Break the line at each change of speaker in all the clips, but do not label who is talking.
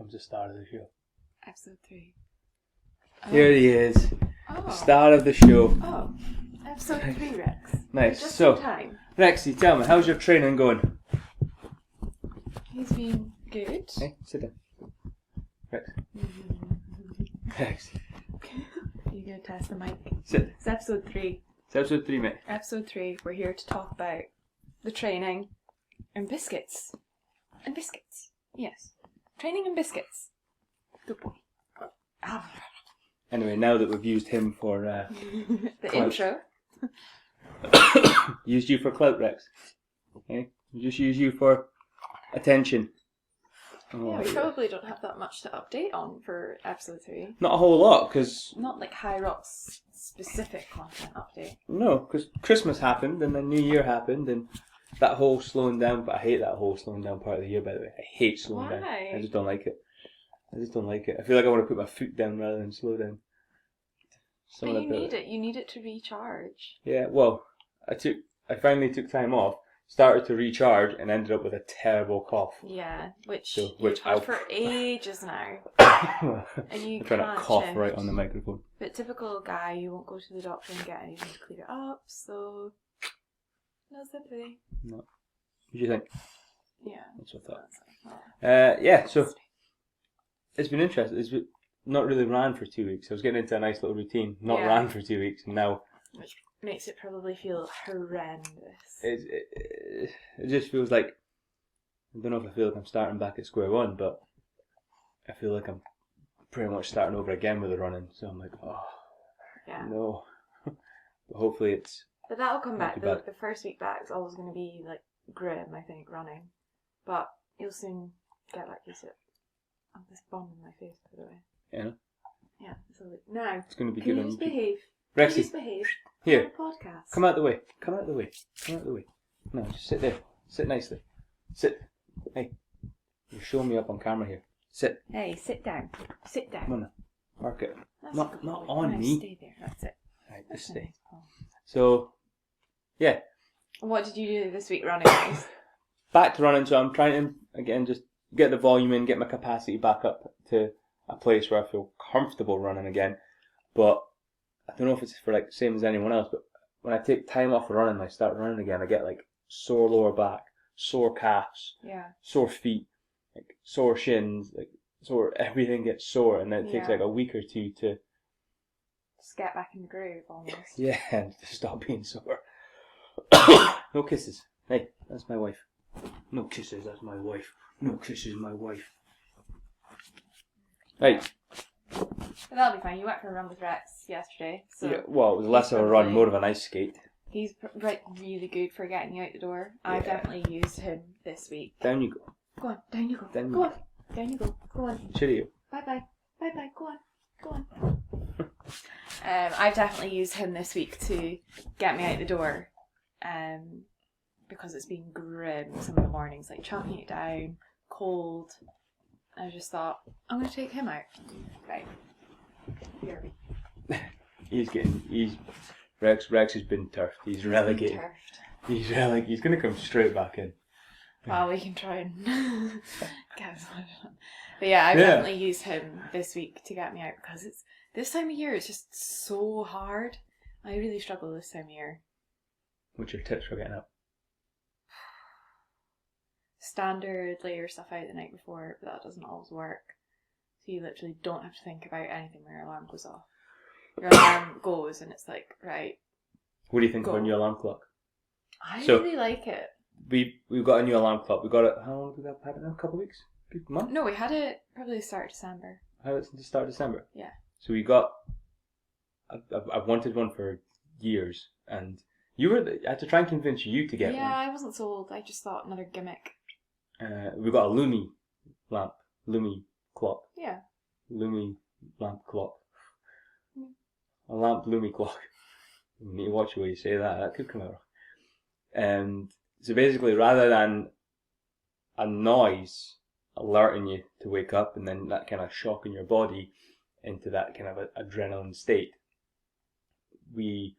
comes the start of the show.
Episode 3.
Here he is.
Oh.
The start of the show.
Oh. Episode 3, Rex.
Nice.
Just
So,
in time.
Rexy, tell me, how's your training going?
He's been good.
Hey, sit down. Rex. Rex.
You gonna test the mic?
Sit.
It's episode 3.
It's episode 3, mate.
Episode 3. We're here to talk about the training and biscuits. And biscuits. Yes. Training and biscuits. Good boy.
Anyway, now that we've used him for
the
clout.
intro.
Used you for clout, Rex. Okay? Just use you for attention. Oh,
Yeah, we probably don't have that much to update on for episode 3.
Not a whole lot, because...
Not like Hyrox specific content update.
No, because Christmas happened, and then New Year happened, and that whole slowing down, but I hate that whole slowing down part of the year, by the way. I hate slowing down.
Why?
I just don't like it. I feel like I want to put my foot down rather than slow down.
But you need it. You need it to recharge.
Yeah, well, I finally took time off, started to recharge, and ended up with a terrible cough.
Yeah, which
which
you've had for ages now. And you
I'm trying to
can't
cough
shift.
right on the microphone.
But typical guy, you won't go to the doctor and get anything to clear it up, so no sympathy.
No. What do you think?
Yeah.
That's what I thought.
That's
Yeah, so it's been interesting. It's been, not really ran for 2 weeks. I was getting into a nice little routine. Not
Yeah.
ran for 2 weeks, and now
which makes it probably feel horrendous.
it just feels like, I don't know if I feel like I'm starting back at square one, but I feel like I'm pretty much starting over again with the running. So I'm like, oh,
Yeah.
no. But hopefully it's...
But that'll come
Not
back.
too bad.
The first week back is always going to be like grim, I think, running. But you'll soon get back used to it. Oh, this bomb in my face, by the way.
Yeah.
Yeah. So now,
It's going to be
can
good
you
on
just
YouTube.
behave? Can you
Rexy,
just behave?
here,
On a podcast.
come out the way. Come out the way. Come out the way. No, just sit there. Sit nicely. Sit. Hey, you're showing me up on camera here. Sit.
Hey, sit down. Sit down.
Come on now. Park it.
That's
Not-
a good
not
boy.
on
Now
me.
Stay there. That's it.
Right,
That's
just
a
stay.
nice paw.
So, yeah.
What did you do this week running wise?
Back to running, so I'm trying to, again, just get the volume in, get my capacity back up to a place where I feel comfortable running again. But I don't know if it's for like the same as anyone else, but when I take time off of running and I start running again, I get like sore lower back, sore calves,
Yeah.
sore feet, like sore shins, like sore, everything gets sore, and then it takes
Yeah.
like a week or two to,
Just get back in the groove almost.
yeah, and to stop being sore. No kisses. Hey, that's my wife. No kisses, that's my wife. No kisses, my wife. Right.
But that'll be fine. You went for a run with Rex yesterday, so
Yeah, well, it was less of a run, more of an ice skate.
he's really good for getting you out the door. I've
Yeah.
definitely used him this week.
Down you go.
Go on, down you go.
Down
Go
you
on, down you go. Go on.
Cheerio.
Bye bye. Bye bye. Go on. Go on. I've definitely used him this week to get me out the door. Because it's been grim some of the mornings, like chucking it down, cold. I just thought, I'm going to take him out. Right. Here we
Rex has been turfed. He's relegated.
turfed.
He's going to come straight back in.
Well, we can try and get started on. But yeah, I've definitely used him this week to get me out because it's this time of year. It's just so hard. I really struggle this time of year.
What's your tips for getting up?
Standard lay your stuff out the night before, but that doesn't always work. So you literally don't have to think about anything when your alarm goes off. Your alarm goes and it's like, right.
What do you think
Go.
of a new alarm clock?
I
So-
really like it.
We've got a new alarm clock. We got it. How long have we had it now? A couple of weeks? A month?
No, we had it probably the start of December.
Had it since the start of December.
Yeah.
So we got. I've wanted one for years, and I had to try and convince you to get
Yeah,
one.
I wasn't sold. I just thought another gimmick.
We got a Lumi clock.
Yeah.
Lumi lamp clock.
Mm.
A lamp Lumi clock. You need to watch the way you say that. That could come out wrong. And so basically, rather than a noise alerting you to wake up and then that kind of shock in your body into that kind of adrenaline state, we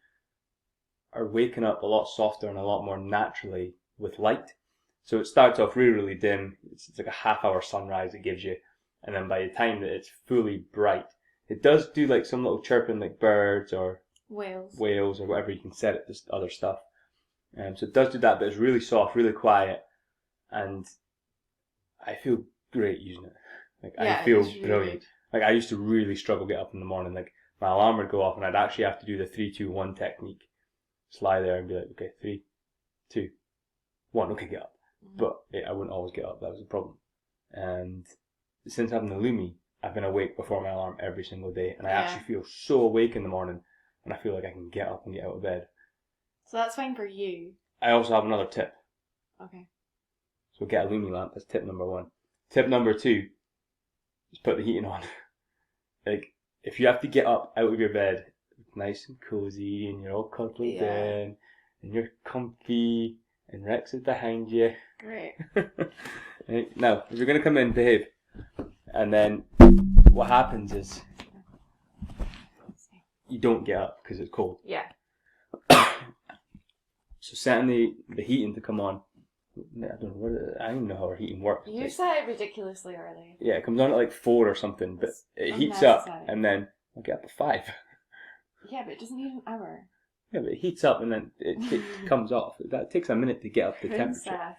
are waking up a lot softer and a lot more naturally with light. So it starts off really, really dim. It's like a half-hour sunrise it gives you, and then by the time that it's fully bright, it does do like some little chirping like birds or whales or whatever. You can set it to other stuff. So it does do that, but it's really soft, really quiet, and I feel great using it. Like I feel brilliant. Like I used to really struggle to get up in the morning. Like my alarm would go off, and I'd actually have to do the 3-2-1 technique. Just lie there and be like, okay, 3, 2, 1, okay, get up. But I wouldn't always get up. That was the problem. And since having the Lumi, I've been awake before my alarm every single day, and I actually feel so awake in the morning, and I feel like I can get up and get out of bed.
So that's fine for you.
I also have another tip.
Okay.
So get a Lumi lamp. That's tip number 1. Tip number 2 is put the heating on. Like, if you have to get up out of your bed, it's nice and cozy, and you're all cuddled in, and you're comfy, and Rex is behind you.
Great.
Right, now, if you're going to come in, behave. And then what happens is you don't get up because it's cold.
Yeah.
So setting the heating to come on, I don't know I don't even know how our heating works.
You set it ridiculously early.
Yeah, it comes on at like 4 or something, but it heats up, and then I'll get up at 5.
Yeah, but it doesn't need an hour.
Yeah, but it heats up and then it comes off. That takes a minute to get up to temperature.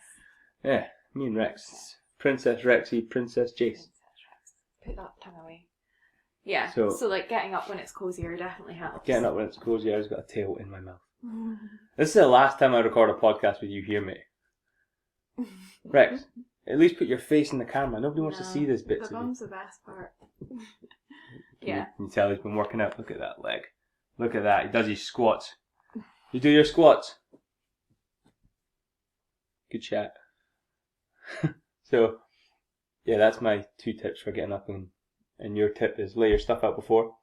Yeah, me and Rex. Okay. Princess Rexy, Princess Jace.
Put that tongue away. Yeah, so like getting up when it's cozier definitely helps.
Getting up when it's cozier, I've got a tail in my mouth. This is the last time I record a podcast with you here, mate. Rex, at least put your face in the camera. Nobody wants to see this bit.
The bum's the best part. Yeah.
Can you tell he's been working out? Look at that leg. Look at that. He does his squats. You do your squats. Good chat. So, yeah, that's my 2 tips for getting up, and your tip is lay your stuff out before.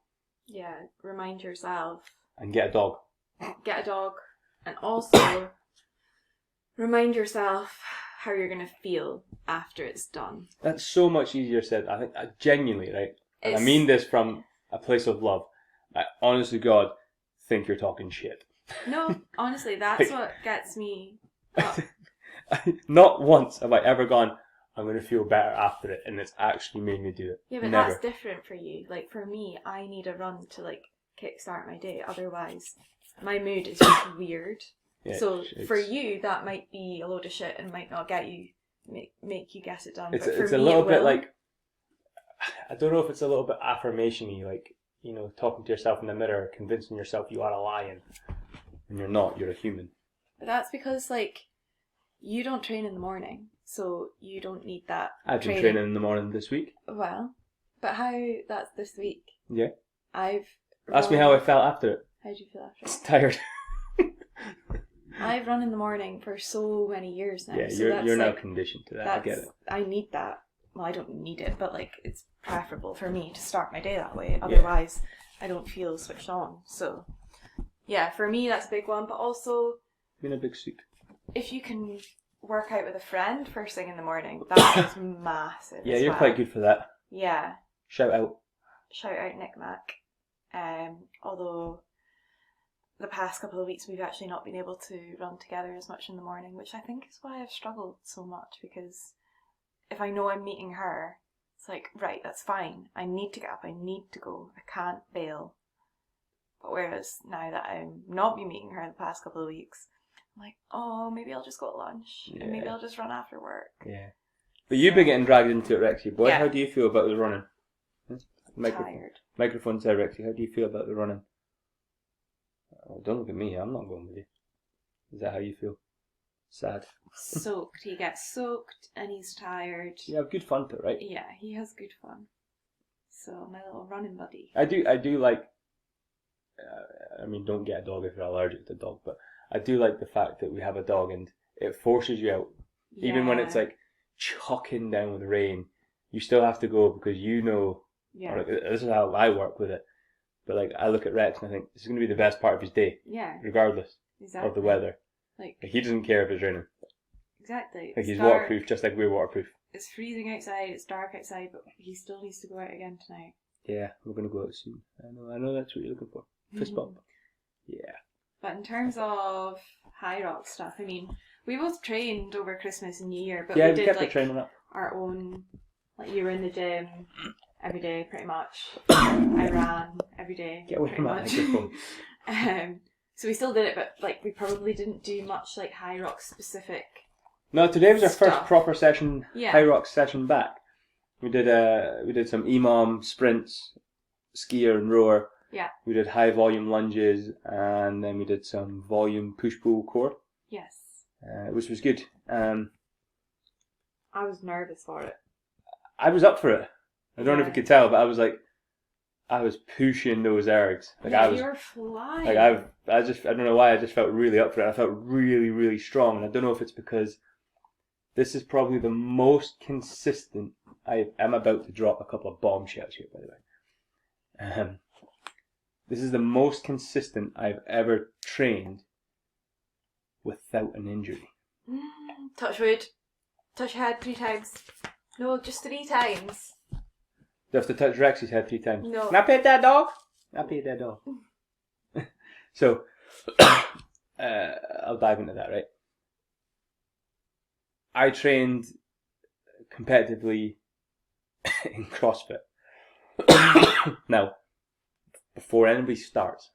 Yeah, remind yourself.
And get a dog.
Get a dog, and also remind yourself how you're going to feel after it's done. That's
so much easier said. I think genuinely, right? And I mean this from a place of love. I honestly, God, think you're talking shit.
No, honestly, that's what gets me up.
Not once have I ever gone, I'm going to feel better after it, and it's actually made me do it.
Yeah, but
Never.
That's different for you. Like, for me, I need a run to, like, kickstart my day. Otherwise, my mood is just weird. Yeah, so, for you, that might be a load of shit and might not get you, make you get it done.
It's a little bit like, I don't know if it's a little bit affirmation-y, like, you know, talking to yourself in the mirror, convincing yourself you are a lion. And you're not, you're a human.
But that's because, like, you don't train in the morning, so you don't need that.
I've been training in the morning this week.
Well, but that's this week.
Yeah.
Ask
me how I felt after it.
How did you feel after it?
It's tired.
I've run in the morning for so many years now.
Yeah,
so
you're now conditioned to that. I get it.
I need that. Well, I don't need it, but like it's preferable for me to start my day that way. Otherwise, I don't feel switched on. So, yeah, for me that's a big one. But also,
being a big soup.
If you can work out with a friend first thing in the morning, that is massive.
Yeah, you're quite good for that.
Yeah.
Shout out
Nick Mac. Although the past couple of weeks we've actually not been able to run together as much in the morning, which I think is why I've struggled so much, because if I know I'm meeting her, it's like, right, that's fine. I need to get up, I need to go, I can't bail. But whereas now that I'm not been meeting her the past couple of weeks, I'm like, oh, maybe I'll just go to lunch, and maybe I'll just run after work.
Yeah. But you've been getting dragged into it, Rexy boy. Yeah. How do you feel about the running?
Tired.
Microphone said, Rexy, how do you feel about the running? Oh, don't look at me, I'm not going with you. Is that how you feel? Sad.
Soaked. He gets soaked and he's tired.
You have good fun though, right?
Yeah, he has good fun. So, my little running buddy.
I do like, I mean, don't get a dog if you're allergic to a dog, but I do like the fact that we have a dog and it forces you out. Yeah. Even when it's like chucking down with rain, you still have to go because you know, or like, this is how I work with it. But like, I look at Rex and I think this is going to be the best part of his day. Yeah. Regardless of the weather. Like he doesn't care if it's raining.
Exactly.
Like he's waterproof just like we're waterproof.
It's freezing outside, it's dark outside, but he still needs to go out again tonight.
Yeah, we're going to go out soon. I know that's what you're looking for. Fist bump. Yeah.
But in terms of Hyrox stuff, I mean, we both trained over Christmas and New Year, but we did
kept
like
training up.
our own Like you were in the gym every day, pretty much. I ran every day.
Get away
pretty
from that
much.
microphone.
So we still did it, but like we probably didn't do much like Hyrox specific.
No, today was our
Stuff.
first proper session,
Yeah.
Hyrox session back. We did some EMOM sprints, skier and rower.
Yeah.
We did high volume lunges, and then we did some volume push pull core.
Yes.
Which was good.
I was nervous for it.
I was up for it. I don't know if you could tell, but I was pushing those ergs.
You were flying.
I don't know why, I just felt really up for it. I felt really, really strong, and I don't know if it's because this is probably the most consistent. I'm about to drop a couple of bombshells here, by the way. This is the most consistent I've ever trained without an injury.
Touch wood. Touch your head 3 times. No, just 3 times.
Do I have to touch Rexy's head 3 times?
No.
Can I pet that dog? So, I'll dive into that, right? I trained competitively in CrossFit. Now, before anybody starts,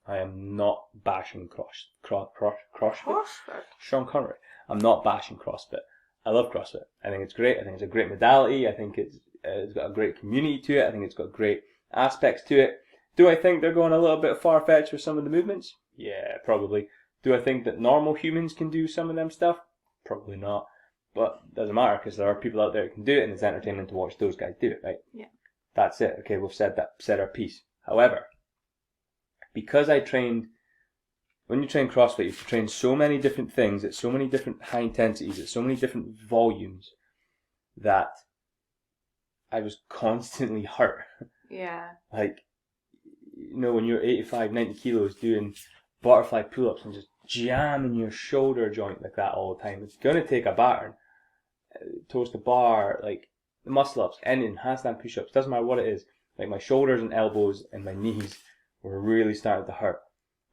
I am not bashing CrossFit. Sean Connery. I'm not bashing CrossFit. I love CrossFit. I think it's great. I think it's a great modality. I think it's got a great community to it. I think it's got great aspects to it. Do I think they're going a little bit far-fetched with some of the movements? Yeah, probably. Do I think that normal humans can do some of them stuff? Probably not. But it doesn't matter, because there are people out there who can do it, and it's entertaining to watch those guys do it, right?
Yeah.
That's it. Okay, we've said our piece. However, because when you train CrossFit, you have to train so many different things at so many different high intensities, at so many different volumes, that I was constantly hurt.
Yeah.
Like, when you're 85, 90 kilos doing butterfly pull-ups and just jamming your shoulder joint like that all the time, it's going to take a battering. Toes to bar, like the muscle-ups, anything, handstand push-ups, doesn't matter what it is. Like my shoulders and elbows and my knees were really starting to hurt.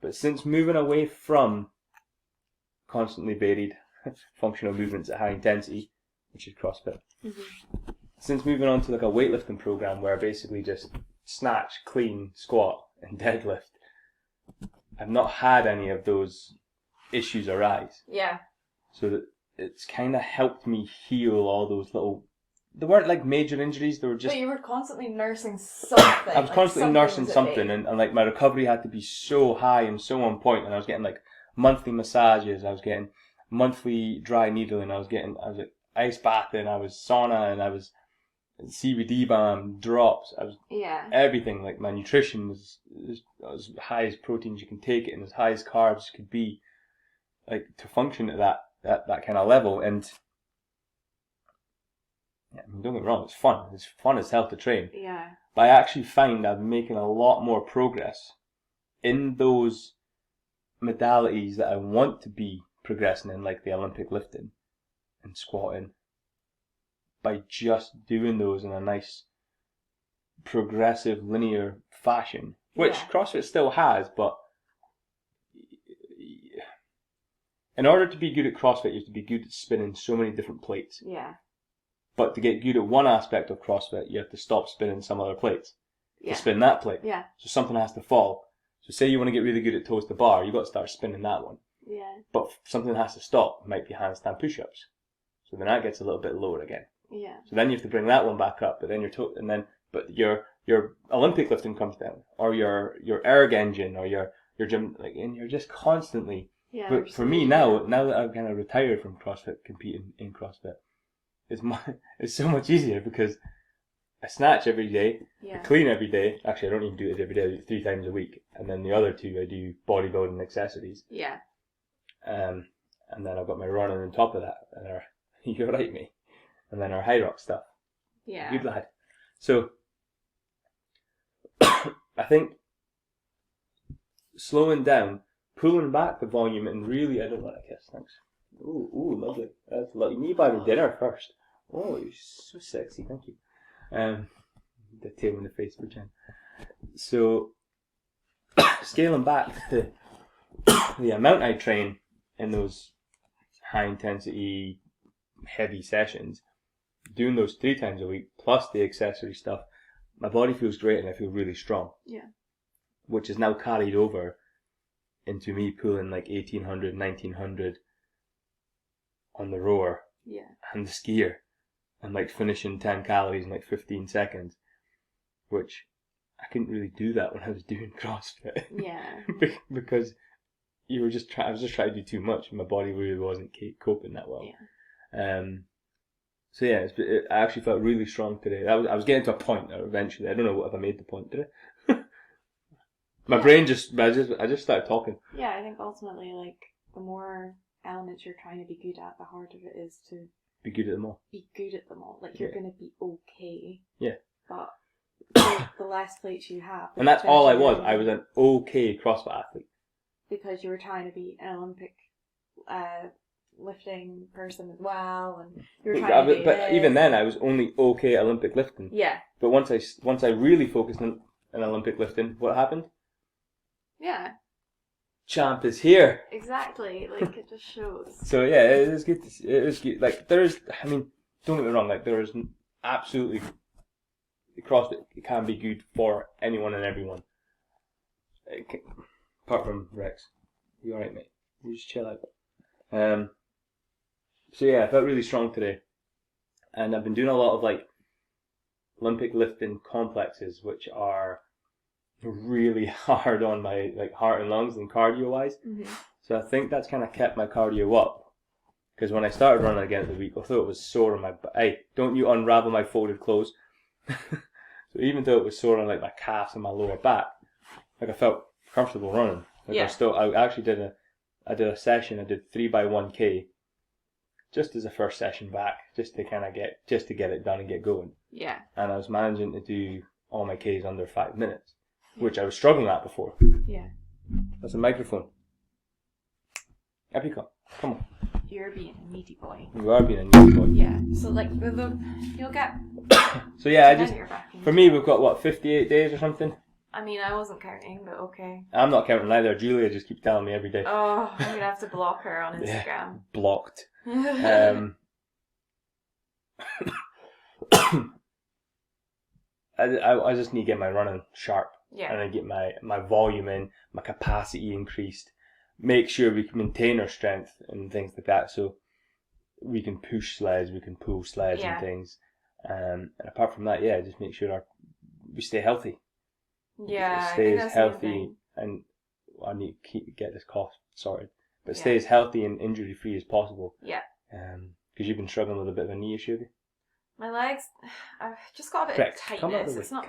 But since moving away from constantly varied functional movements at high intensity, which is CrossFit, since moving on to like a weightlifting program where I basically just snatch, clean, squat, and deadlift, I've not had any of those issues arise.
Yeah.
So that it's kind of helped me heal all those little. They weren't like major injuries. They were just.
But you were constantly nursing something.
I was constantly nursing something, and like my recovery had to be so high and so on point, and I was getting like monthly massages. I was getting monthly dry needling. I was like ice bathing. I was sauna, and I was CBD balm, drops. I was everything. Like my nutrition was as high as proteins you can take it, and as high as carbs could be, like to function at that kind of level. And yeah, don't get me wrong, it's fun. It's fun as hell to train.
Yeah.
But I actually find I'm making a lot more progress in those modalities that I want to be progressing in, like the Olympic lifting and squatting, by just doing those in a nice, progressive, linear fashion, which CrossFit still has, but in order to be good at CrossFit, you have to be good at spinning so many different plates.
Yeah.
But to get good at one aspect of CrossFit, you have to stop spinning some other plates to spin that plate.
Yeah.
So something has to fall. So say you want to get really good at toes to bar, you've got to start spinning that one.
Yeah.
But something has to stop. It might be handstand push-ups. So then that gets a little bit lower again.
Yeah.
So then you have to bring that one back up, but then your Olympic lifting comes down, or your erg engine, or your gym, like, and you're just constantly.
Yeah.
But for me now that I've kind of retired from CrossFit, competing in CrossFit, it's so much easier because I snatch every day, I clean every day. Actually, I don't even do it every day. I do it 3 times a week, and then the other 2 I do bodybuilding accessories.
Yeah.
And then I've got my running on top of that, and you're right, mate. And then our Hyrox stuff.
Yeah.
Good lad. So I think slowing down, pulling back the volume, and really, I don't want to kiss. Thanks. Ooh, lovely. That's lovely. You need to buy me dinner first. Oh, you're so sexy. Thank you. The tail in the face for Jen. So scaling back the amount I train in those high intensity, heavy sessions doing those 3 times a week, plus the accessory stuff, my body feels great and I feel really strong.
Yeah.
Which is now carried over into me pulling like 1800, 1900 on the rower and the skier, and like finishing 10 calories in like 15 seconds, which I couldn't really do that when I was doing CrossFit.
Yeah.
Because I was just trying to do too much and my body really wasn't coping that well.
Yeah.
So yeah, I actually felt really strong today. I was getting to a point there eventually. I don't know if I made the point today. My brain I just started talking.
Yeah, I think ultimately, like, the more elements you're trying to be good at, the harder it is to
be good at them all.
Like, you're going to be okay.
Yeah.
But the less plates you have.
And that's all I was. I was an okay CrossFit athlete.
Because you were trying to be an Olympic lifting person as well, and you were trying to do
But even then, I was only okay at Olympic lifting.
Yeah.
But once I really focused on Olympic lifting, what happened?
Yeah.
Champ is here.
Exactly. Like, it just shows.
So yeah, it is good. It is good. Like, don't get me wrong. Like, there is absolutely CrossFit can be good for anyone and everyone. Apart from Rex, you alright, mate? You just chill out. So yeah, I felt really strong today, and I've been doing a lot of like Olympic lifting complexes, which are really hard on my like heart and lungs and cardio wise.
Mm-hmm.
So I think that's kind of kept my cardio up. Because when I started running again the week, although it was sore on my hey, don't you unravel my folded clothes. So even though it was sore on like my calves and my lower back, like I felt comfortable running. Like I actually did a session. I did 3x1K, just as a first session back, just to get it done and get going.
Yeah.
And I was managing to do all my Ks under 5 minutes, which I was struggling at before.
Yeah.
That's a microphone. Epicon, come on.
You're being a needy boy.
You are being a needy boy.
Yeah. So like you'll get.
So yeah, for me we've got 58 days or something.
I mean, I wasn't counting, but okay.
I'm not counting either. Julia just keeps telling me every day.
Oh, I'm gonna have to block her on Instagram.
Yeah, blocked. I just need to get my running sharp.
Yeah.
And I get my volume in, my capacity increased. Make sure we can maintain our strength and things like that, so we can push sleds, we can pull sleds and things. And apart from that, just make sure we stay healthy.
Yeah,
stay as healthy, and I need to get this cough sorted, but stay as healthy and injury free as possible.
Yeah.
Because you've been struggling with a bit of a knee issue.
My legs, I've just got a bit of tightness. It's not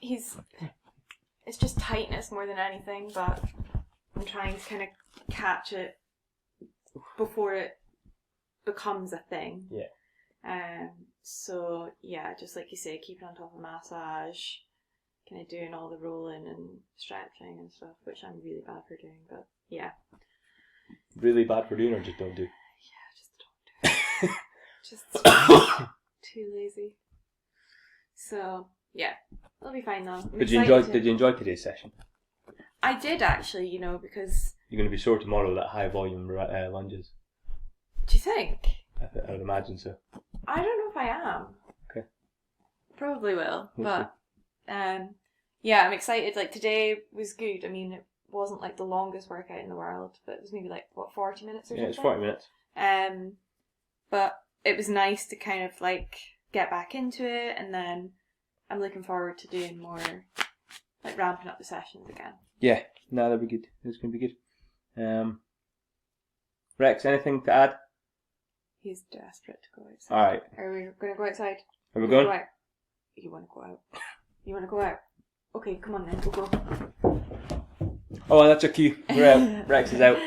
easy. It's just tightness more than anything, but I'm trying to kind of catch it before it becomes a thing.
Yeah.
So yeah, just like you say, keeping on top of massage, kind of doing all the rolling and stretching and stuff, which I'm really bad for doing, but yeah.
Really bad for doing, or just don't do?
Yeah, just don't do it. Just too lazy. So yeah, it'll be fine though. Did you
enjoy today's session?
I did actually, because
you're going to be sore tomorrow with that high volume lunges.
Do you think?
I would imagine so.
I don't know if I am.
Okay.
Probably will,
we'll
but yeah, I'm excited. Like today was good. I mean, it wasn't like the longest workout in the world, but it was maybe like 40 minutes or something.
Yeah, it's 40 minutes.
But it was nice to kind of like get back into it, and then I'm looking forward to doing more, like ramping up the sessions again.
Yeah, no, that'll be good. It's going to be good. Rex, anything to add?
He's desperate to go outside.
Alright.
Are we going to go outside?
Are we going?
You want to go out? You want to go out? Okay, come on then, we'll go.
Oh, that's a cue. We're out. Rex is out.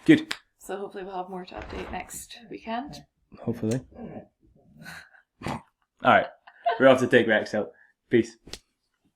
Good.
So hopefully we'll have more to update next weekend.
Hopefully. Alright. We're off to take Rex out. Peace.